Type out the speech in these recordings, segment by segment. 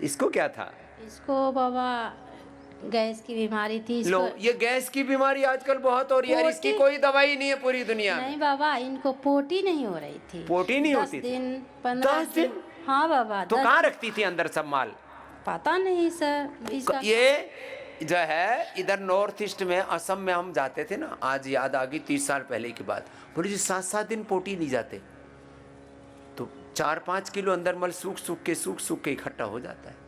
इसको क्या था? इसको बाबा गैस की बीमारी थी। लो, इसको ये गैस की बीमारी आजकल बहुत हो रही है, इसकी पोटी- कोई दवाई नहीं है पूरी दुनिया में। नहीं बाबा, इनको पोटी नहीं हो रही थी। पोटी नहीं 10 होती थी? दिन 15 10 दिन? हाँ बाबा। तो कहाँ रखती थी अंदर सब माल? पता नहीं सर इसका। ये जो है इधर नॉर्थ ईस्ट में, असम में हम जाते थे ना, आज याद आ गई 30 साल पहले की बात। बोले जी 7-7 दिन पोटी नहीं जाते, तो 4-5 किलो अंदर मल सूख सूख के इकट्ठा हो जाता है।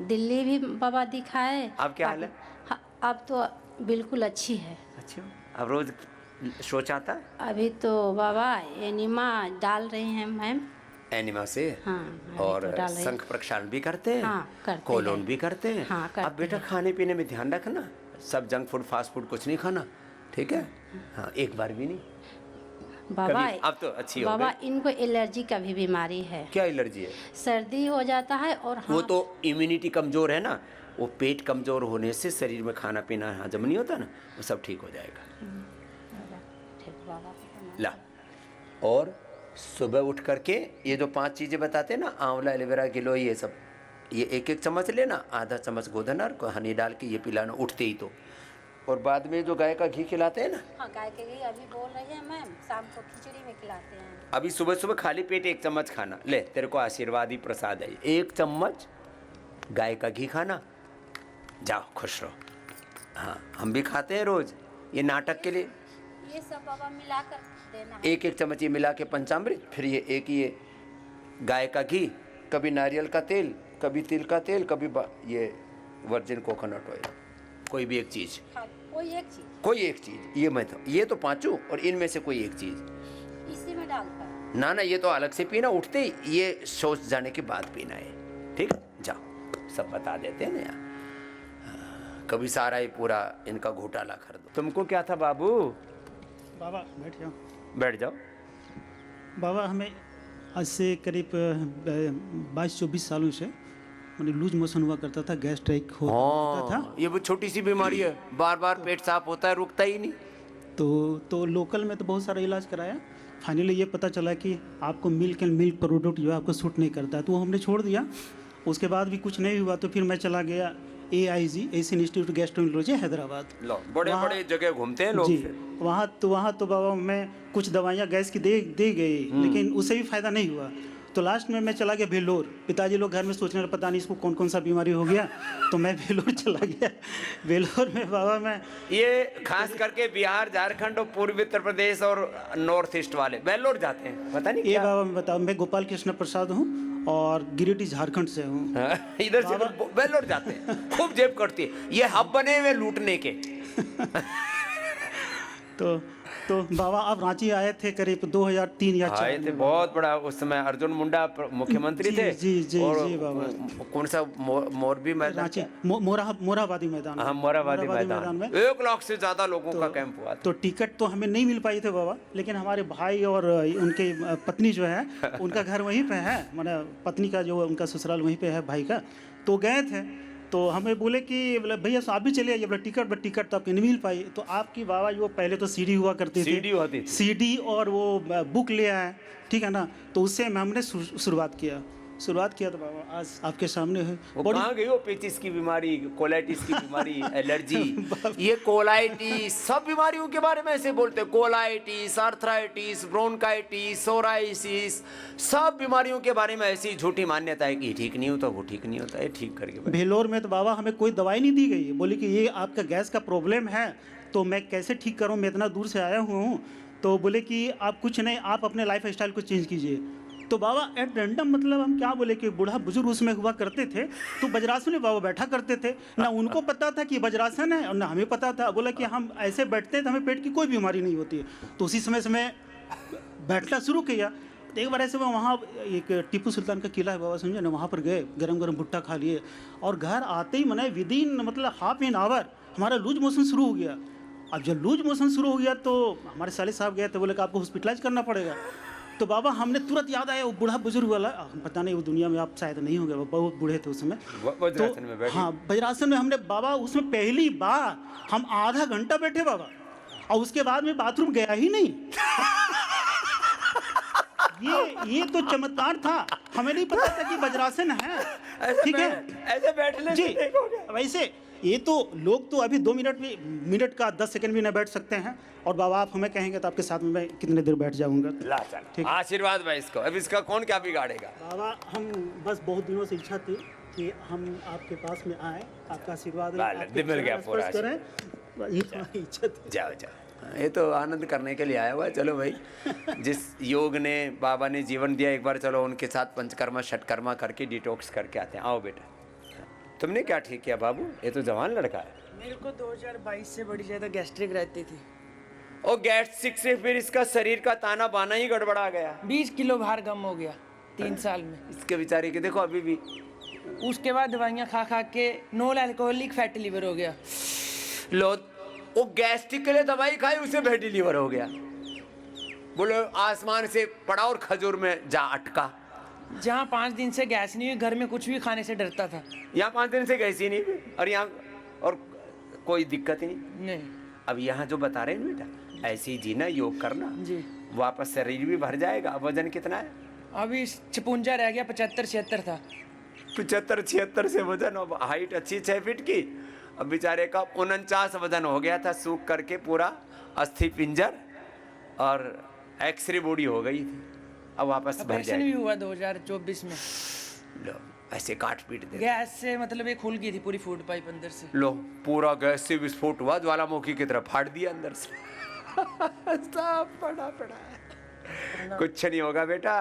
दिल्ली भी बाबा दिखाए। अब क्या हाल है? हाँ, अब तो बिल्कुल अच्छी है। अच्छा, अब रोज शौच आता है? अभी तो बाबा एनिमा डाल रही हैं मैम। एनिमा से? हाँ, अभी और तो डाल रही शंख प्रक्षालन भी करते हैं? हाँ, करते कोलोन हैं। भी करते हैं? हाँ, करते अब बेटा हैं। खाने पीने में ध्यान रखना, सब जंक फूड फास्ट फूड कुछ नहीं खाना, ठीक है? हाँ, एक बार भी नहीं बाबा। कभी। अब तो अच्छी हो बाबा गई। इनको एलर्जी का भी बीमारी है। क्या एलर्जी है? सर्दी हो जाता है और वो हाँ, तो इम्यूनिटी कमजोर है ना, वो पेट कमजोर होने से शरीर में खाना पीना हजम नहीं होता ना, वो सब ठीक हो जाएगा। ठीक बाबा। ला, और सुबह उठ करके ये जो 5 चीज़ें बताते हैं ना, आंवला, एलोवेरा, गिलोय, ये सब, ये एक एक चम्मच लेना, आधा चम्मच गोधनर को हनी डाल के ये पिलाना उठते ही तो। और बाद में जो गाय का घी खिलाते हैं ना, हाँ, गाय के घी अभी बोल रही है मैम, शाम को खिचड़ी में खिलाते हैं। अभी सुबह सुबह खाली पेट 1 चम्मच खाना, ले तेरे को आशीर्वाद ही प्रसाद है, 1 चम्मच गाय का घी खाना, जाओ खुश रहो। हाँ, हम भी खाते हैं रोज, ये नाटक के लिए ये सब बाबा मिलाकर देना है। 1-1 चम्मच ये मिला के पंचामृत, फिर ये गाय का घी, कभी नारियल का तेल, कभी तिल का तेल, कभी ये वर्जिन कोकोनट ऑयल, कोई भी एक चीज़, हाँ, कोई एक चीज ये तो 5 और इनमें से कोई एक चीज़। इसी में डालकर। ना ये तो अलग से पीना, उठते ही, ये शौच जाने के बाद पीना है, ठीक? जाओ, सब बता देते हैं ना यार। कभी सारा ही पूरा इनका घोटाला कर दो। तुमको क्या था बाबू? बाबा बैठ जाओ। बैठ जाओ। बाबा हमें आज से करीब 22-24 सालों से मैंने लूज मोशन हुआ करता था, गैस्ट्रिक होता था। ये वो छोटी सी बीमारी है, बार बार पेट साफ होता है, रुकता ही नहीं। तो लोकल में तो बहुत सारा इलाज कराया, फाइनली ये पता चला कि आपको मिल्क एंड मिल्क प्रोडक्ट जो है आपको सूट नहीं करता है, तो वो हमने छोड़ दिया। उसके बाद भी कुछ नहीं हुआ, तो फिर मैं चला गया AIG, Asian institute gastroenterology, Hyderabad. लो, बड़े बड़े जगह घूमते हैं लोग जी, फिर। वहाँ तो बाबा मैं कुछ दवाइयाँ गैस की दे गई, लेकिन उससे भी फायदा नहीं हुआ। तो लास्ट में मैं चला गया वेल्लोर। पिताजी लोग घर में सोचने लगे पता नहीं इसको कौन कौन सा बीमारी हो गया, तो मैं वेल्लोर चला गया। वेल्लोर में बाबा मैं ये खास करके बिहार, झारखंड और पूर्वी उत्तर प्रदेश और नॉर्थ ईस्ट वाले वेल्लोर जाते हैं, पता नहीं ये क्या। बाबा मैं बताऊँ, मैं गोपाल कृष्ण प्रसाद हूँ और गिरिडीह झारखंड से हूँ। इधर से वेल्लोर जाते हैं, खूब जेब कटती है, ये हब बने हुए लूटने के। तो बाबा आप रांची आए थे करीब 2003 या 4 आए थे, बहुत बड़ा उस समय अर्जुन मुंडा मुख्यमंत्री थे। जी और बाबा। कौन सा मोरबी मैदान, रांची मोराबादी मैदान। हाँ, मोराबादी मैदान में 1 लाख से ज्यादा लोगों का कैंप हुआ था। तो टिकट तो हमें नहीं मिल पाई थे बाबा, लेकिन हमारे भाई और उनके पत्नी जो है उनका घर वहीं पे है, माने पत्नी का जो उनका ससुराल वहीं पे है भाई का, तो गए थे। तो हमें बोले कि बोले भैया आप भी चले आइए, बोले टिकट तो आपकी नहीं मिल पाई। तो आपकी बाबा जो पहले तो CD हुआ करती थी, CD होती थी, CD और वो बुक ले आए, ठीक है ना, तो उससे हमने शुरुआत किया तो बाबा आज आपके सामने है। वो कहाँ गई, वो पेचिस की बीमारी, कोलाइटिस की बीमारी, एलर्जी, ये कोलाइटिस, सब बीमारियों के बारे में ऐसे बोलते हैं, कोलाइटिस, आर्थराइटिस, ब्रोंकाइटिस, सोराइसिस, सब बीमारियों के बारे में ऐसी झूठी मान्यता है कि ये ठीक नहीं होता, वो ठीक नहीं होता, ये ठीक करके। भेलोर में तो बाबा हमें कोई दवाई नहीं दी गई, बोली कि ये आपका गैस का प्रॉब्लम है, तो मैं कैसे ठीक करूँ, मैं इतना दूर से आया हुआ हूँ। तो बोले कि आप कुछ नहीं, आप अपने लाइफ स्टाइल को चेंज कीजिए। तो बाबा एट रैंडम, मतलब हम क्या बोले कि बूढ़ा बुजुर्ग उसमें हुआ करते थे, तो वज्रासन में बाबा बैठा करते थे, ना उनको पता था कि वज्रासन है और ना हमें पता था। बोला कि हम ऐसे बैठते हैं तो हमें पेट की कोई बीमारी नहीं होती है। तो उसी समय से मैं बैठना शुरू किया। तो एक बार ऐसे मैं वहाँ एक टीपू सुल्तान का किला है बाबा, समझे ना, वहाँ पर गए, गरम गरम भुट्टा खा लिए और घर आते ही मैंने विदिन मतलब हाफ एन आवर हमारा लूज मोशन शुरू हो गया। अब जब लूज मोशन शुरू हो गया तो हमारे साले साहब गए थे, बोले कि आपको हॉस्पिटलाइज करना पड़ेगा। तो बाबा हमने तुरंत याद आया वो बूढ़ा बुजुर्ग वाला, पता नहीं वो दुनिया में आप शायद नहीं होंगे, बहुत बूढ़े थे उस समय। वज्रासन में बैठे। हाँ, वज्रासन में हमने बाबा उसमें पहली बार हम आधा घंटा बैठे बाबा, और उसके बाद में बाथरूम गया ही नहीं। ये तो चमत्कार था, हमें नहीं पता था कि वज्रासन है। ठीक है, ऐसे बैठने जी। से देखोगे। वैसे ये तो लोग तो अभी 2 मिनट का 10 सेकंड भी ना बैठ सकते हैं, और बाबा आप हमें कहेंगे तो आपके साथ में मैं कितने देर बैठ जाऊंगा। ला चल, ठीक। आशीर्वाद भाई इसको, अब इसका कौन क्या बिगाड़ेगा। बाबा हम बस बहुत दिनों से इच्छा थी कि हम आपके पास में आए, आपका आशीर्वाद लें, बाल, आपके मिल गया चरण पूरा स्पर्श करें, ये हमारी इच्छा थी। जाओ जाओ, ये तो आनंद करने के लिए आया हुआ है। चलो भाई, जिस योग ने बाबा ने जीवन दिया, एक बार चलो उनके साथ पंचकर्मा षटकर्मा करके डिटॉक्स करके आते हैं। आओ बेटा, तुमने क्या ठीक किया बाबू, ये तो जवान लड़का है। मेरे को 2022 से बड़ी ज़्यादा गैस्ट्रिक रहती थी। और गैस्ट्रिक से फिर इसका शरीर का ताना बाना ही गड़बड़ा गया। 20 किलो भार कम हो गया 3 साल में। इसके बेचारे के देखो अभी भी। उसके बाद दवाइयाँ खा खा के नॉन अल्कोहलिक फैटी लिवर हो गया। लो, वो गैस्ट्रिक के लिए दवाई खाई, उसे फैटी लीवर हो गया। बोलो आसमान से पड़ा और खजूर में जा अटका। जहाँ 5 दिन से गैस नहीं हुई, घर में कुछ भी खाने से डरता था। यहाँ 5 दिन से गैस ही नहीं हुई, और यहाँ और कोई दिक्कत ही नहीं। नहीं अब यहाँ जो बता रहे हैं बेटा, ऐसे ही जीना, योग करना, जी। वापस शरीर भी भर जाएगा। वजन कितना है? अभी 56 रह गया, 75-76 था। 75-76 से वजन, अब हाइट अच्छी 6 फीट की। अब बेचारे का 49 वजन हो गया था, सूख करके पूरा अस्थि पिंजर और एक्सरे बॉडी हो गई थी। अब वापस भर ऑपरेशन भी जाएगी। हुआ 2024 में। लो ऐसे काट पीट दे। गैस से मतलब ये खुल गई थी पूरी फूड पाइप अंदर से। लो पूरा गैस से विस्फोट हुआ, ज्वालामुखी की तरफ फाड़ दिया अंदर से। सब पड़ा है। कुछ नहीं होगा बेटा,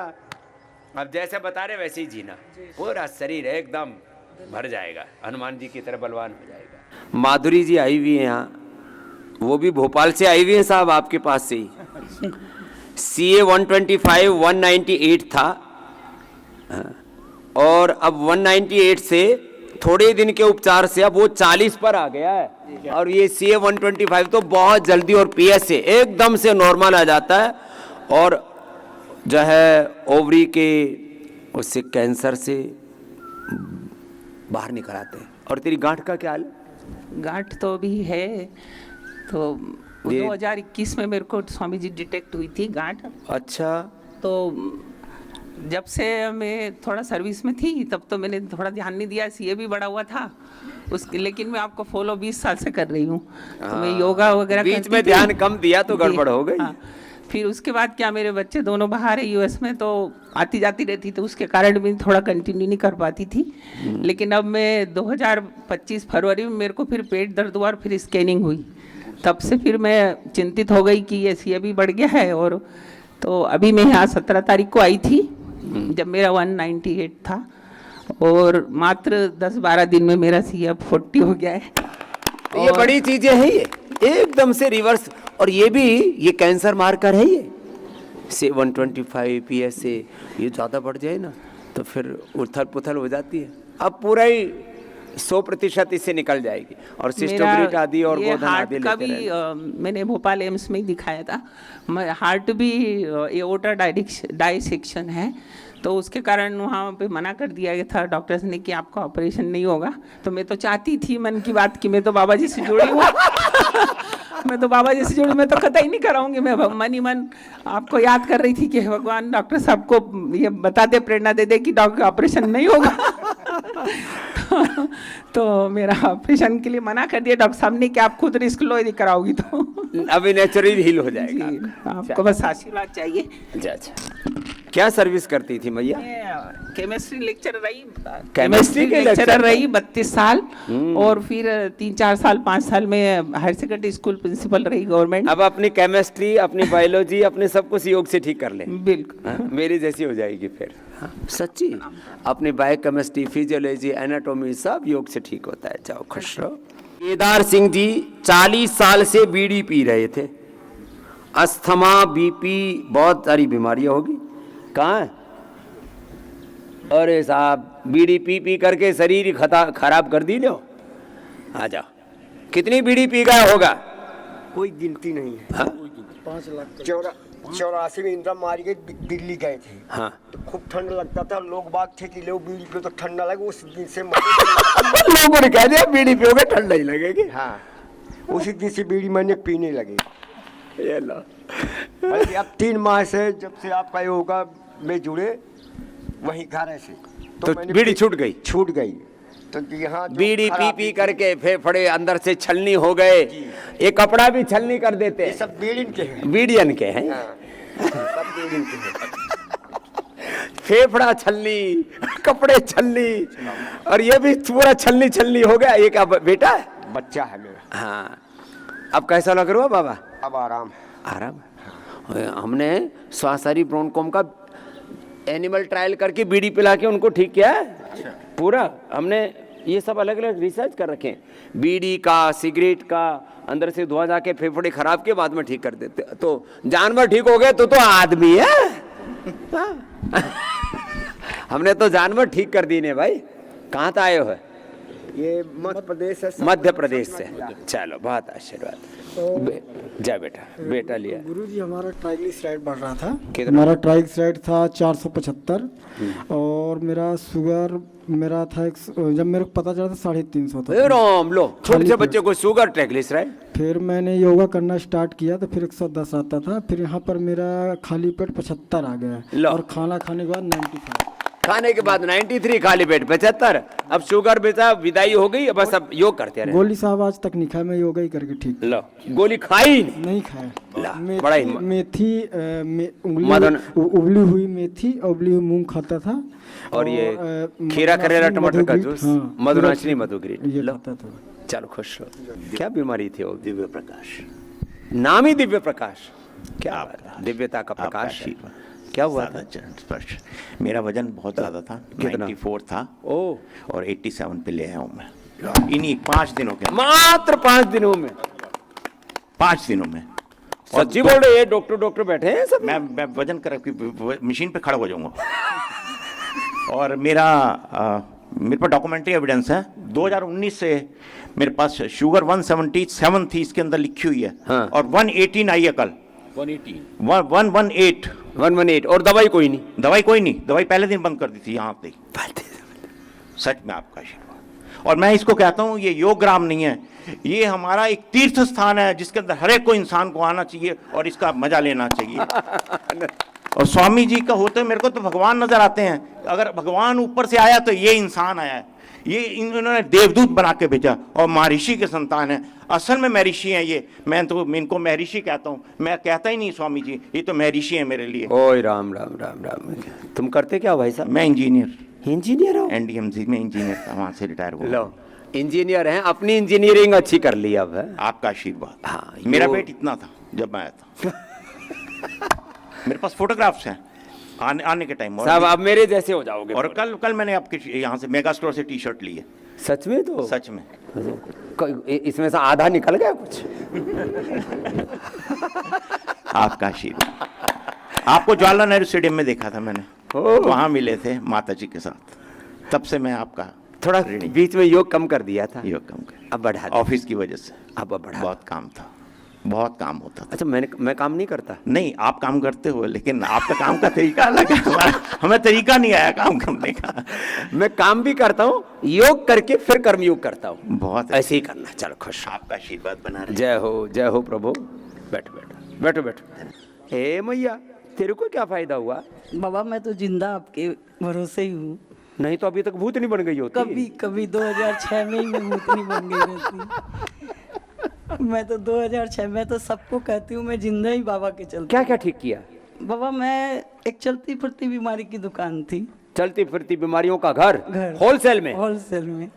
अब जैसे बता रहे वैसे ही जीना, पूरा शरीर एकदम भर जाएगा, हनुमान जी की तरह बलवान हो जाएगा। माधुरी जी आई हुई है यहाँ, वो भी भोपाल से आई हुई है साहब, आपके पास से ही। CA 125 198 था, और अब 198 से थोड़े दिन के उपचार से अब वो 40 पर आ गया है। और ये CA 125 तो बहुत जल्दी और PSA एकदम से नॉर्मल आ जाता है, और जो है ओवरी के उससे कैंसर से बाहर निकल आते हैं। और तेरी गांठ का क्या हाल है? गांठ तो अभी है, तो ये- 2021 में मेरे को स्वामी जी डिटेक्ट हुई थी गांठ। अच्छा, तो जब से मैं थोड़ा सर्विस में थी तब तो मैंने थोड़ा ध्यान नहीं दिया, सीए भी बड़ा हुआ था उसके, लेकिन मैं आपको फॉलो 20 साल से कर रही हूँ। तो मैं योगा वगैरह बीच करती में थी। ध्यान कम दिया तो जी, गड़बड़ हो गई। हाँ। फिर उसके बाद क्या, मेरे बच्चे दोनों बाहर है यूएस में, तो आती जाती रहती, तो उसके कारण भी थोड़ा कंटिन्यू नहीं कर पाती थी। लेकिन अब मैं 2025 फरवरी में मेरे को फिर पेट दर्द हुआ और फिर स्कैनिंग हुई, तब से फिर मैं चिंतित हो गई कि ये सीए भी बढ़ गया है। और तो अभी मैं यहाँ 17 तारीख को आई थी जब मेरा 198 था, और मात्र 10-12 दिन में मेरा सीए 40 हो गया है। ये बड़ी चीजें हैं, ये एकदम से रिवर्स। और ये भी, ये कैंसर मार्कर है ये से 125 PSA, ये ज़्यादा बढ़ जाए ना तो फिर उथल पुथल हो जाती है। अब पूरा ही 100% इससे निकल जाएगी। और सिस्टोग्रिट आदि और ये गोधन हार्ट आदि का लेते भी रहना। मैंने भोपाल एम्स में ही दिखाया था। मैं हार्ट भी एओर्टा डाइसेक्शन है, तो उसके कारण वहाँ पे मना कर दिया गया था डॉक्टर्स ने कि आपका ऑपरेशन नहीं होगा। तो मैं तो चाहती थी मन की बात कि मैं तो बाबा जी से जुड़ी हूँ मैं तो बाबा जी से जुड़ी, मैं तो कतई नहीं कराऊंगी। मैं मन ही मन आपको याद कर रही थी कि भगवान डॉक्टर साहब को ये बता दे, प्रेरणा दे दे कि डॉक्टर ऑपरेशन नहीं होगा तो मेरा ऑपरेशन के लिए मना कर दिया डॉक्टर साहब ने कि आप खुद रिस्क लो, यदि कराओगी तो अभी नेचुरली हील हो जाएगा। जी, आपको बस आशीर्वाद चाहिए। अच्छा, क्या सर्विस करती थी मैया? केमिस्ट्री लेक्चर रही, केमिस्ट्री के लेक्चरर रही 32 साल, और फिर 3-4 साल 5 साल में हायर सेकेंडरी स्कूल प्रिंसिपल रही गवर्नमेंट। अब अपनी केमिस्ट्री, अपनी बायोलॉजी, अपने सब कुछ योग से ठीक कर ले। बिल्कुल। हाँ, मेरी जैसी हो जाएगी फिर। हाँ, सच्ची, अपनी बायोकेमिस्ट्री, फिजियोलॉजी, एनाटॉमी सब योग से ठीक होता है। जाओ खुश रहो। केदार सिंह जी 40 साल से बीड़ी पी रहे थे, अस्थमा, BP, बहुत सारी बीमारियां होगी। कहाँ है? अरे साहब, बीड़ी पी पी करके शरीर ही खराब कर दी लो। आ जाओ, कितनी बीड़ी पी गया होगा? कोई गिनती नहीं है। हाँ? 84 में इंदिरा मारी गई, दिल्ली गए थे। हाँ। तो खूब ठंड लगता था, लोग बाग थे कि लो बीड़ी पे तो ठंडा लगे, उस दिन से लोगों ने कह दिया बीड़ी पियोगे ठंड नहीं लगेगी। हाँ, उसी दिन से बीड़ी मैंने पीने लगे। ये लो। बल्कि अब 3 माह से जब से आपका योगा में जुड़े वहीं घर से, तो मैंने बीड़ी छूट गई। छूट गई। तो यहाँ जो बीड़ी पी खराबी पी करके फेफड़े अंदर से छलनी हो गए, ये कपड़ा भी छलनी कर देते ये हैं। सब बीड़िन के हैं। बीड़ियन के हैं। हाँ, सब बीड़िन के हैं। फेफड़ा छलनी, कपड़े छलनी, और ये भी पूरा छलनी छलनी हो गया। ये क्या बेटा है? बच्चा है मेरा। हाँ, अब कैसा लग रहा है बाबा? अब आराम। आराम। हमने स्वासारी ब्रोनकोम का एनिमल ट्रायल करके बीड़ी पिला के उनको ठीक किया है। पूरा हमने ये सब अलग अलग रिसर्च कर रखे हैं, बीड़ी का, सिगरेट का, अंदर से धुआं जाके फेफड़े खराब के बाद में ठीक कर देते। तो जानवर ठीक हो गए तो आदमी है। हाँ। हमने तो जानवर ठीक कर दिए भाई। कहाँ से आए हो? ये मध्य प्रदेश है। मध्य प्रदेश से। चलो, बहुत आशीर्वाद। जय बेटा, बेटा लिया। गुरुजी हमारा ट्राइग्लिसराइड बढ़ रहा था। कितना? हमारा ट्राइग्लिसराइड था 475 और मेरा शुगर मेरा था जब मेरे को पता चला था 350 था। राम लो, छोटे से बच्चे को शुगर, ट्राइग्लिसराइड। फिर मैंने योगा करना स्टार्ट किया तो फिर 110 आता था। फिर यहाँ पर मेरा खाली पेट 75 आ लो। गया और खाना खाने के बाद 95। खाने के बाद 93, खाली पेट 75। अब शुगर बेटा विदाई हो गई, बस अब योग करते रहे। गोली साहब आज तक नहीं खाया, मैं योगा ही करके ठीक। लो, गोली खाई नहीं। नहीं खाया। ला, बड़ा ही मेथी मदन- उबली हुई मेथी, उबली हुई मूंग खाता था। और ये खीरा, करेला, टमाटर का जूस, मधुनाशनी, मधुग्रीन। ये लो, खाता था। चलो खुश रहो। क्या बीमारी थी वो? दिव्य प्रकाश। नाम ही दिव्य प्रकाश। क्या बात है, आपका- दिव्यता का आपका प्रकाश है। आशीर्वाद। क्या हुआ था? सादा चरण स्पर्श। मेरा वजन बहुत ज्यादा था, कितना? 94 था ओ, और 87 पे ले आया हूँ मैं इन्हीं 5 दिनों के अंदर। मात्र 5 दिनों में। 5 दिनों में। सच्ची बोल रहे हैं? डॉक्टर बैठे हैं सब। मैं वजन कर मशीन पे खड़ा हो जाऊंगा। और मेरे पास डॉक्यूमेंट्री एविडेंस है। 2019 से मेरे पास शुगर 177 थी, इसके अंदर लिखी हुई है। हाँ। और 118 आई है कल। 118। 118। और दवाई कोई नहीं? दवाई कोई नहीं, दवाई पहले दिन बंद कर दी थी यहाँ पे। सच में आपका आशीर्वाद। और मैं इसको कहता हूँ ये योग ग्राम नहीं है, ये हमारा एक तीर्थ स्थान है जिसके अंदर हर एक को इंसान को आना चाहिए और इसका मजा लेना चाहिए। और स्वामी जी का होते मेरे को तो भगवान नजर आते हैं। अगर भगवान ऊपर से आया तो ये इंसान आया है। ये इन्होंने देवदूत बना के भेजा और महर्षि के संतान है। असल में महर्षि हैं ये। मैं तो इनको महर्षि कहता हूँ, मैं कहता ही नहीं स्वामी जी, ये तो महर्षि है मेरे लिए। ओए राम राम राम राम। तुम करते क्या हो भाई साहब? मैं इंजीनियर हो? एनडीएमसी में इंजीनियर था, वहाँ से रिटायर हुआ। लो, इंजीनियर हैं, अपनी इंजीनियरिंग अच्छी कर ली अब है। आपका आशीर्वाद। हाँ, मेरा वेट इतना था जब मैं आया था। मेरे पास फोटोग्राफ्स हैं आने के टाइम। साहब आप मेरे जैसे हो जाओगे। और कल मैंने आपके यहाँ से मेगा स्टोर से टी शर्ट ली है। सच में? तो सच में इसमें से आधा निकल गया कुछ। आपका आशीर्वाद। आपको जवाहरलाल नेहरू स्टेडियम में देखा था मैंने, वहां मिले थे माता जी के साथ। तब से मैं आपका थोड़ा बीच में योग कम कर दिया था। योग कम कर, अब बढ़ा दिया। ऑफिस की वजह से। अब बढ़ा। बहुत काम था, बहुत काम होता था। अच्छा, मैं काम नहीं करता? नहीं, आप काम करते हो, लेकिन आपका काम का तरीका अलग है। हमें तरीका नहीं आया काम करने का। मैं काम भी करता हूँ, योग करके फिर कर्मयोग करता हूँ। बहुत ऐसे ही करना। चलो खुश। आपका आशीर्वाद बना रहे। जय हो प्रभु। बैठो बैठो बैठो बैठो। हे मैया, तेरे को क्या फायदा हुआ? बाबा मैं तो जिंदा आपके भरोसे ही हूँ। नहीं तो अभी तक भूत नहीं बन गई होती। कभी 2006 में ही मैं भूतनी बन गई रहती। मैं तो 2006 में तो सबको कहती हूँ मैं जिंदा ही बाबा के चलते। क्या क्या ठीक किया? बाबा मैं एक चलती फिरती बीमारी की दुकान थी। चलती फिरती बीमारियों का घर होलसेल में? होलसेल में।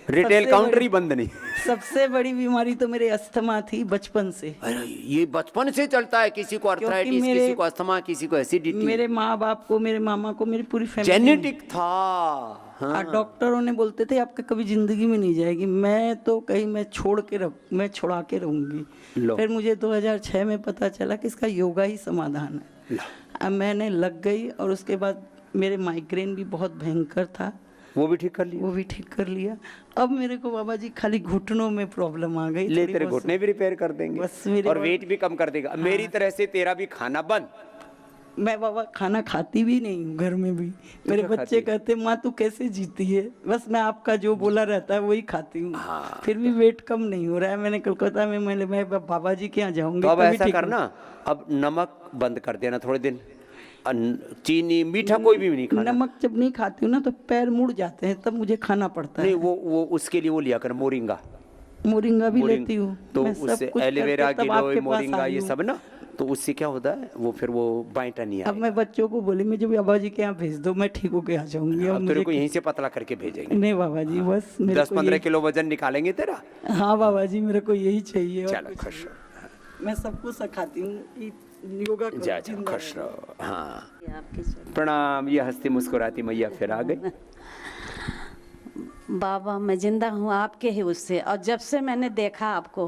रिटेल काउंटर ही बंद नहीं। सबसे बड़ी बीमारी तो मेरे अस्थमा थी बचपन से। अरे ये बचपन से चलता है, किसी को अर्थराइटिस, किसी को अस्थमा, किसी को एसिडिटी। मेरे माँ बाप को, मेरे मामा को, मेरी पूरी फैमिली जेनेटिक था। हाँ। डॉक्टरों ने बोलते थे आपके कभी जिंदगी में नहीं जाएगी। मैं तो कहीं मैं छुड़ा के रहूंगी। फिर मुझे 2006 में पता चला कि इसका योगा ही समाधान है। अब मैंने लग गई और उसके बाद मेरे माइग्रेन भी बहुत भयंकर था, वो भी ठीक कर लिया। अब मेरे को बाबा जी खाली घुटनों में प्रॉब्लम आ गई। ले तेरे घुटने भी रिपेयर कर देंगे बस मेरे और वेट भी कम कर देगा। मेरी तरह से तेरा भी खाना बंद। मैं बाबा खाना खाती भी नहीं हूँ घर में भी। मेरे बच्चे कहते माँ तू कैसे जीती है? बस मैं आपका जो बोला रहता है वही खाती हूँ। फिर भी वेट कम नहीं हो रहा है। मैंने कोलकाता में मैं बाबा जी के यहाँ जाऊंगी। तो अब ऐसा करना, अब नमक बंद कर देना थोड़े दिन। चीनी मीठा कोई भी नहीं खाना? नमक जब नहीं खाती हूँ ना तो पैर मुड़ जाते हैं, तब मुझे खाना पड़ता नहीं, है। वो उसके लिए वो लिया कर मोरिंगा। मोरिंगा भी लेती हूँ तो मैं, सब उससे कुछ एलोवेरा करके तब आपके गिलोय पास मोरिंगा आई ये हूँ। सब ना, तो उससे क्या होता है वो फिर वो बाइटा नहीं अब आएगा। मैं बच्चों को बोली मुझे भी बाबा जी के यहाँ भेज दो, मैं ठीक होके आ जाऊंगी। अब अब तेरे मुझे को यहीं से पतला करके भेजेंगे। नहीं बाबा जी, बस मेरे को 10-15 किलो वजन निकालेंगे तेरा। हाँ बाबा जी, मेरे को यही चाहिए। और चलो कुछ खुश नहीं। रहो। मैं सबको सिखाती हूँ कि योगा करो, जा जिंदा खुश रहो। रहो। हाँ ये आपके चरण। प्रणाम। ये हंसती मुस्कुराती मैया फिर आ गई। बाबा मैं जिंदा हूँ आपके ही उससे, और जब से मैंने देखा आपको।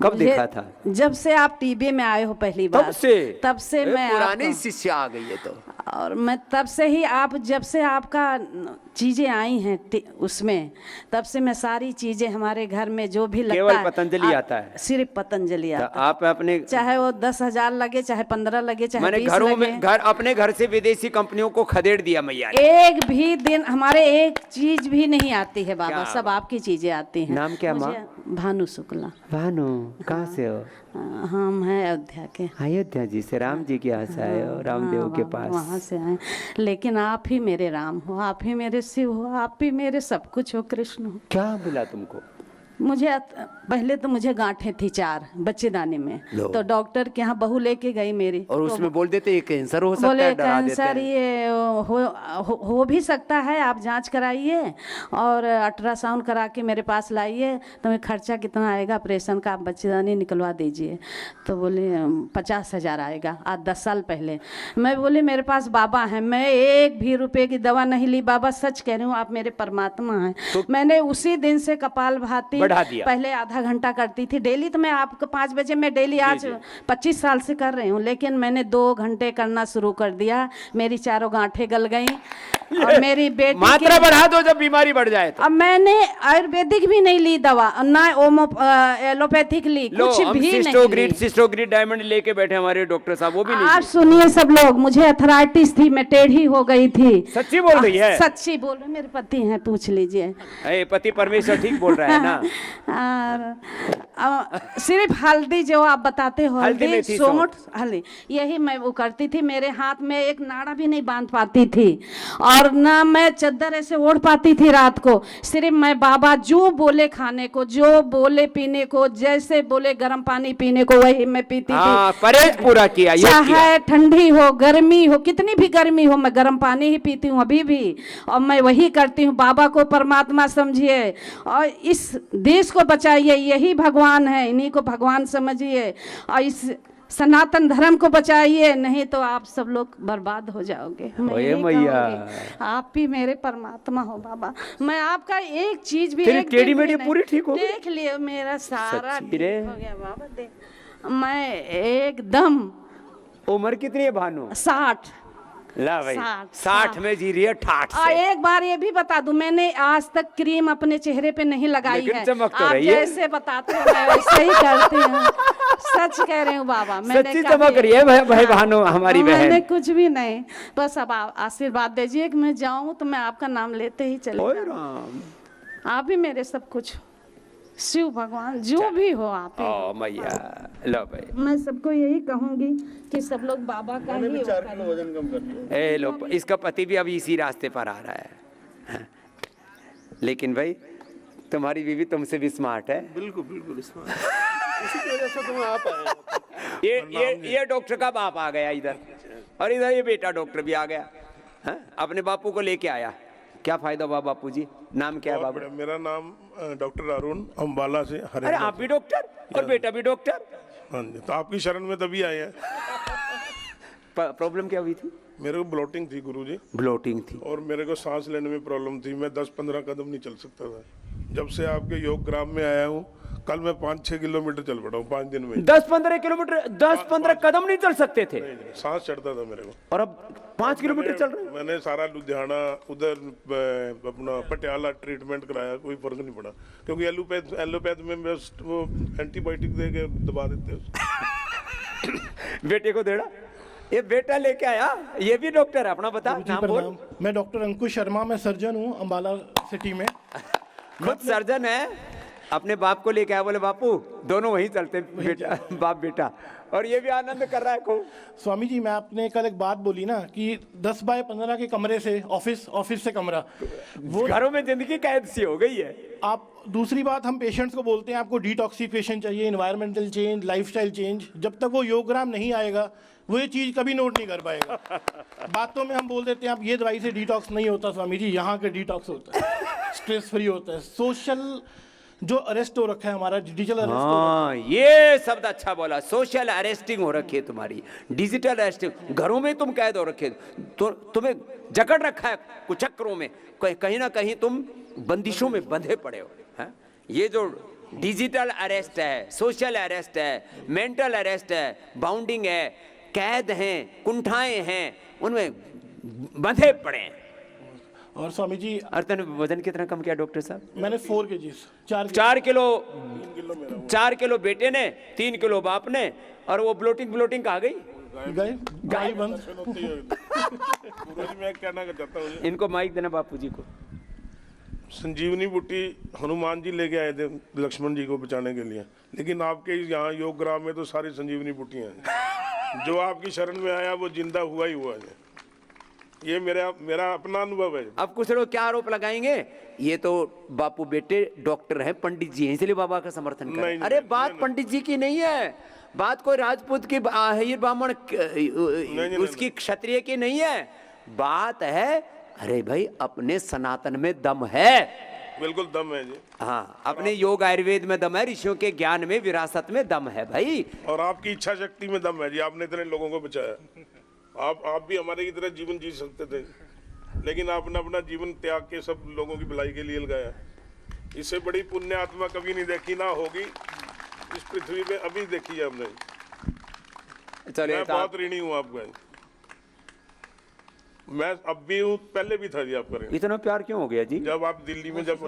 कब मुझे- देखा था? जब से आप टीवी में आए हो पहली बार, तब से ए, मैं पुरानी आपको- शिष्य आ गई है तो। और मैं तब से ही आप, जब से आपका चीजें आई हैं उसमें, तब से मैं सारी चीजें हमारे घर में जो भी लगता केवल है पतंजलि आता है? सिर्फ पतंजलि तो आता है। आप अपने चाहे वो 10,000 लगे, चाहे 15 लगे, चाहे मैंने 20 घरों लगे। में अपने घर से विदेशी कंपनियों को खदेड़ दिया मैया ने। एक भी दिन हमारे एक चीज भी नहीं आती है बाबा, क्या सब आपकी चीजें आती हैं। नाम क्या माँ? मुझे भानु शुक्ला। भानु, कहाँ से हो? हम हैं अयोध्या के। अयोध्या जी से, राम जी के यहाँ से आए हो, रामदेव के पास। वहाँ से आए, लेकिन आप ही मेरे राम हो, आप ही मेरे शिव हो, आप ही मेरे सब कुछ हो, कृष्ण हो। क्या मिला तुमको? मुझे पहले तो मुझे गांठें थी 4 बच्चेदानी में, लो। तो डॉक्टर के यहाँ बहू लेके गई मेरी। और तो उसमें बोल देते ये कैंसर हो सकता बोले है, डरा देते कैंसर हैं। ये हो भी सकता है, आप जांच कराइए और अल्ट्रासाउंड करा के मेरे पास लाइए, तो मैं खर्चा कितना आएगा ऑपरेशन का, आप बच्चेदानी निकलवा दीजिए। तो बोले 50,000 आएगा, आज 10 साल पहले। मैं बोली मेरे पास बाबा हैं, मैं एक भी रुपए की दवा नहीं ली बाबा, सच कह रही हूँ, आप मेरे परमात्मा हैं। तो मैंने उसी दिन से कपाल भाती बढ़ा दिया। पहले आधा घंटा करती थी डेली, तो मैं आपको 5 बजे में डेली आज 25 साल से कर रही हूँ, लेकिन मैंने 2 घंटे करना शुरू कर दिया, मेरी 4 गांठें गल गई। और मेरी बेटी मात्रा बढ़ा दो जब बीमारी बढ़ जाए तो। अब मैंने आयुर्वेदिक भी नहीं ली दवा, ना एलोपैथिक ली, लो, कुछ हम भी नहीं सिस्टोग्रिड डायमंड लेके बैठे हमारे डॉक्टर साहब, वो भी नहीं आप ली। सुनिए सब लोग, मुझे अथराइटिस थी, मैं टेढ़ी हो गई थी। सच्ची बोल रही है? सच्ची बोल रही, मेरे पति हैं, पूछ लीजिए। ए, पति परमेश्वर ठीक बोल रहा है ना? सिर्फ हल्दी जो आप बताते हो, हल्दी हल्दी मेथी सोंठ हल्दी, यही मैं वो करती थी। मेरे हाथ में एक नाड़ा भी नहीं बांध पाती थी, और ना मैं चद्दर ऐसे ओढ़ पाती थी रात को। सिर्फ मैं बाबा जो बोले खाने को, जो बोले पीने को, जैसे बोले गर्म पानी पीने को, वही मैं पीती थी। परहेज पूरा किया, योग किया। चाहे ठंडी हो, गर्मी हो, कितनी भी गर्मी हो, मैं गर्म पानी ही पीती हूँ अभी भी, और मैं वही करती हूँ। बाबा को परमात्मा समझिए और इस देश को बचाइए, यही भगवान है, इन्हीं को भगवान समझिए, और इस सनातन धर्म को बचाइए, नहीं तो आप सब लोग बर्बाद हो जाओगे। मैं ओए यही मैया। कहूंगी, आप ही मेरे परमात्मा हो बाबा। मैं आपका एक चीज भी, तेरी एक टेढ़ी दिन भी मेढ़ी नहीं- पूरी ठीक हो गई? देख लियो मेरा सारा सच्ची ठीक रे? हो गया बाबा, देख मैं एकदम उम्र कितनी है भानु? 60। ला भाई, 60 60 में जी रही है ठाठ और से। एक बार ये भी बता दूं, मैंने आज तक क्रीम अपने चेहरे पे नहीं लगाई लेकिन है। चमक तो आप रही है। जैसे बताते हो मैं वैसे ही करती हूँ। सच कह रही हूँ बाबा, मैंने सच्ची कभी- चमक रही है भाई भानु, हमारी मैंने बहन। कुछ भी नहीं, बस अब आप आशीर्वाद दीजिए कि मैं जाऊं तो मैं आपका नाम लेते ही चले ओए जाऊं। राम। आप ही मेरे सब कुछ, शिव भगवान जो भी हो आप ही। ओ मैया, लो भाई। मैं सबको यही कहूंगी कि सब लोग बाबा का ही वो करें। ए लो, इसका पति भी अभी इसी रास्ते पर आ रहा है। हाँ। लेकिन भाई तुम्हारी बीवी तुमसे भी स्मार्ट है। बिल्कुल बिल्कुल इसी वजह से तुम आप आए। ये डॉक्टर का बाप आ गया इधर, और इधर ये बेटा डॉक्टर भी आ गया। हाँ? अपने बापू को लेके आया। क्या फायदा हुआ बापू जी? नाम क्या है बाबू? मेरा नाम डॉक्टर अरुण अम्बाला से अरे हरियाणा आप भी डॉक्टर और बेटा भी डॉक्टर? हाँ जी, तो आपकी शरण में तभी आए हैं। प्रॉब्लम क्या हुई थी? मेरे को ब्लोटिंग थी गुरुजी, ब्लोटिंग थी। और मेरे को सांस लेने में प्रॉब्लम थी। मैं 10-15 कदम नहीं चल सकता था। जब से आपके योग ग्राम में आया हूँ, कल मैं 5-6 किलोमीटर चल पड़ा हूँ 5 दिन में। 10-15 किलोमीटर, 10-15 कदम नहीं चल सकते थे? नहीं, सांस चढ़ता था मेरे को। और अब 5 किलोमीटर चल रहे हैं? मैंने सारा लुधियाना, उधर अपना पटियाला ट्रीटमेंट कराया, कोई फर्क नहीं पड़ा, क्योंकि एलोपैथ में बस वो एंटीबायोटिक दे के दबा देते हैं। बेटे को देड़ा, ये बेटा लेके आया, ये भी डॉक्टर है। अपना बता, नाम बोल। मैं डॉक्टर अंकुश शर्मा, मैं सर्जन हूँ अम्बाला सिटी में। खुद सर्जन है अपने बाप को लेके आया, बोले बापू दोनों वहीं चलते बेटा, बाप बेटा, और ये भी आनंद कर रहा है खूब। स्वामी जी, मैं आपने कल एक बात बोली ना कि 10 बाय 15 के कमरे से ऑफिस, ऑफिस से कमरा, वो घरों में जिंदगी कैद सी हो गई है। आप दूसरी बात, हम पेशेंट्स को बोलते हैं आपको डिटॉक्सिफिकेशन चाहिए, इन्वायरमेंटल चेंज, लाइफस्टाइल चेंज, जब तक वो योगग्राम नहीं आएगा वो ये चीज़ कभी नोट नहीं कर पाएगा। बातों में हम बोल देते हैं आप ये दवाई से डिटॉक्स नहीं होता स्वामी जी, यहाँ के डिटॉक्स होता है, स्ट्रेस फ्री होता है। सोशल जो अरेस्ट हो रखा है हमारा, डिजिटल अरेस्ट हो रखा हाँ, ये शब्द अच्छा बोला, सोशल अरेस्टिंग हो रखी है तुम्हारी, डिजिटल अरेस्टिंग, घरों में तुम कैद हो रखे, तो तुम्हें जकड़ रखा है कुछ चक्रों में, कहीं ना कहीं तुम बंदिशों में बंधे पड़े हो, है? ये जो डिजिटल अरेस्ट है, सोशल अरेस्ट है, मेंटल अरेस्ट है, बाउंडिंग है, कैद हैं, कुंठाएं हैं, उनमें बंधे पड़े हैं। और स्वामी जी, और तूने वजन कितना कम किया डॉक्टर साहब? मैंने 4 kg, 4 किलो बेटे ने, 3 किलो बाप ने, और वो ब्लोटिंग कहाँ गई? गए गाय बंद। मैं कहना चाहता हूँ, इनको माइक देना बापू जी को। संजीवनी बूटी हनुमान जी लेके आए थे लक्ष्मण जी को बचाने के लिए, लेकिन आपके यहाँ योग ग्राम में तो सारी संजीवनी बूटियाँ हैं। जो आपकी शरण में आया वो जिंदा हुआ ही हुआ है। ये मेरा अपना अनुभव है। अब कुछ लोग क्या आरोप लगाएंगे, ये तो बापू बेटे डॉक्टर हैं, पंडित जी हैं, इसलिए बाबा का समर्थन करें। नहीं, अरे नहीं, बात नहीं, पंडित जी की नहीं है, बात कोई राजपूत की, अहीर ब्राह्मण उसकी, क्षत्रिय की नहीं है, बात है अरे भाई अपने सनातन में दम है, बिल्कुल दम है जी। हाँ, अपने योग आयुर्वेद में दम है, ऋषियों के ज्ञान में, विरासत में दम है भाई। और आपकी इच्छा शक्ति में दम है जी, आपने इतने लोगों को बचाया। आप भी हमारे की तरह जीवन जी सकते थे, लेकिन आपने अपना जीवन त्याग के सब लोगों की भलाई के लिए लगाया। इससे बड़ी पुण्य आत्मा कभी नहीं देखी, ना होगी इस पृथ्वी पे अभी देखी है हमने। चलिए, मैं बहुत ऋणी हूँ आपका, मैं अब भी हूँ, पहले भी था जी आपका ऋणी। इतना प्यार क्यों हो गया जी? जब आप दिल्ली में जब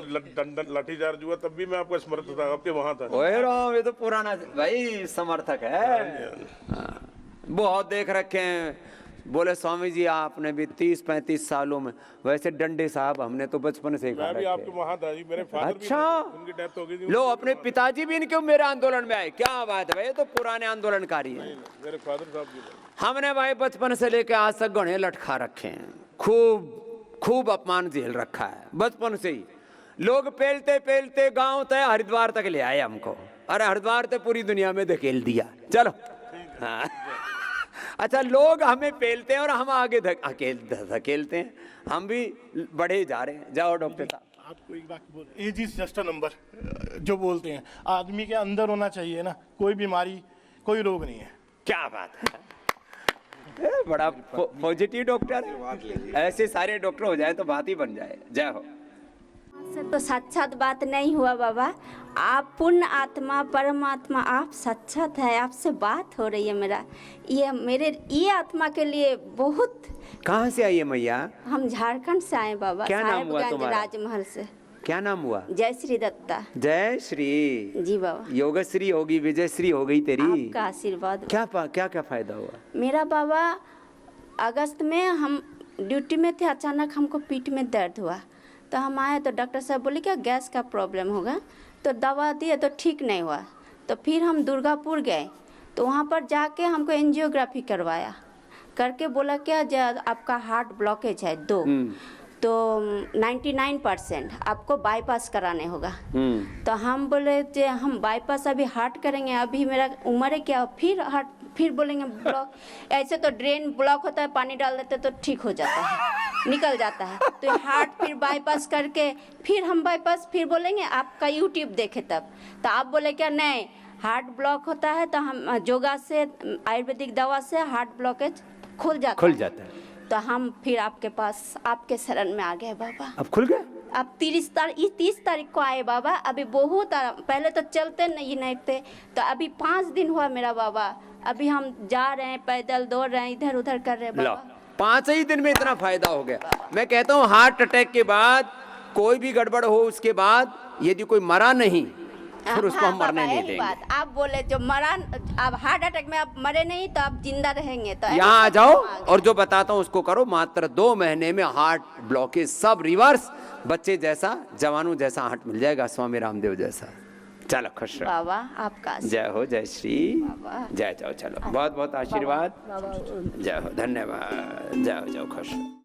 लाठीचार्ज हुआ तब भी मैं आपका समर्थक था, आपके वहां था। ओए राम, ये तो पुराना भाई समर्थक है। हाँ, बहुत देख रखे हैं। बोले स्वामी जी आपने भी 30-35 सालों में, वैसे डंडे साहब हमने तो बचपन से ही खा मैं भी रखे। आपके वहां था जी, मेरे फादर अच्छा, भी, उनकी डेथ हो गई थी। लो अपने पिताजी भी इनके मेरे आंदोलन में आए, क्या बात है भाई, ये तो पुराने आंदोलनकारी हैं। मेरे फादर साहब भी। हमने भाई बचपन से लेकर आज तक गणे लटखा रखे हैं, खूब अपमान झेल रखा है बचपन से ही। लोग पेलते पेलते गांव तय हरिद्वार तक ले आए हमको, अरे हरिद्वार तक पूरी दुनिया में धकेल दिया। चलो हाँ। अच्छा, लोग हमें पेलते हैं और हम आगे धकेलते हैं, हम भी बढ़े जा रहे हैं। जाओ डॉक्टर साहब। आपको एक बात बोल, age is just a number जो बोलते हैं, आदमी के अंदर होना चाहिए ना, कोई बीमारी कोई रोग नहीं है। क्या बात है, बड़ा पॉजिटिव डॉक्टर है। ऐसे सारे डॉक्टर हो जाए तो बात ही बन जाए। जय हो। से तो साक्षात बात नहीं हुआ बाबा, आप पूर्ण आत्मा परमात्मा, आप साक्षात है, आपसे बात हो रही है। ये आत्मा के लिए बहुत। कहाँ से आई है मैया? हम झारखंड से आए बाबा। क्या नाम हुआ तुम्हारा? राजमहल से। क्या नाम हुआ? जय श्री दत्ता। जय श्री जी बाबा। योगश्री होगी, विजयश्री हो गई तेरी। आपका आशीर्वाद। क्या फायदा हुआ? मेरा बाबा अगस्त में हम ड्यूटी में थे, अचानक हमको पीठ में दर्द हुआ, तो हम आए तो डॉक्टर साहब बोले क्या गैस का प्रॉब्लम होगा, तो दवा दिए तो ठीक नहीं हुआ। तो फिर हम दुर्गापुर गए, तो वहाँ पर जाके हमको एंजियोग्राफी करवाया, करके बोला क्या आपका हार्ट ब्लॉकेज है 2, तो 99% आपको बाईपास कराने होगा। तो हम बोले जे हम बाईपास अभी हार्ट करेंगे, अभी मेरा उम्र है क्या, फिर हार्ट, फिर बोलेंगे ब्लॉक। ऐसे तो ड्रेन ब्लॉक होता है, पानी डाल देते तो ठीक हो जाता है, निकल जाता है। तो हार्ट फिर बाईपास करके फिर हम बाईपास, फिर बोलेंगे आपका यूट्यूब देखे तब। तो आप बोले क्या नहीं, हार्ट ब्लॉक होता है तो हम योगा से, आयुर्वेदिक दवा से हार्ट ब्लॉकेज खुल जाता है। तो हम फिर आपके पास, आपके शरण में आ गए बाबा। अब खुल गए? अब 30 तारीख को आए बाबा। अभी बहुत पहले तो चलते नहीं थे, तो अभी 5 दिन हुआ मेरा बाबा। अभी हम जा रहे हैं, पैदल दौड़ रहे हैं, इधर उधर कर रहे हैं बाबा। 5 ही दिन में इतना फायदा हो गया। मैं कहता हूँ हार्ट अटैक के बाद कोई भी गड़बड़ हो, उसके बाद यदि कोई मरा नहीं फिर उसको हम मरने नहीं देंगे। बात आप बोले जो मरा, अब हार्ट अटैक में आप मरे नहीं तो आप जिंदा रहेंगे। तो यहाँ आ जाओ और जो बताता हूँ उसको करो। मात्र 2 महीने में हार्ट ब्लॉकेज सब रिवर्स, बच्चे जैसा, जवानों जैसा हार्ट मिल जाएगा, स्वामी रामदेव जैसा। चलो खुश रहो। बाबा आपका जय हो, जय श्री, बाबा। जय जाओ, चलो बहुत बहुत आशीर्वाद, जय हो, धन्यवाद, जाओ जाओ खुश रहो।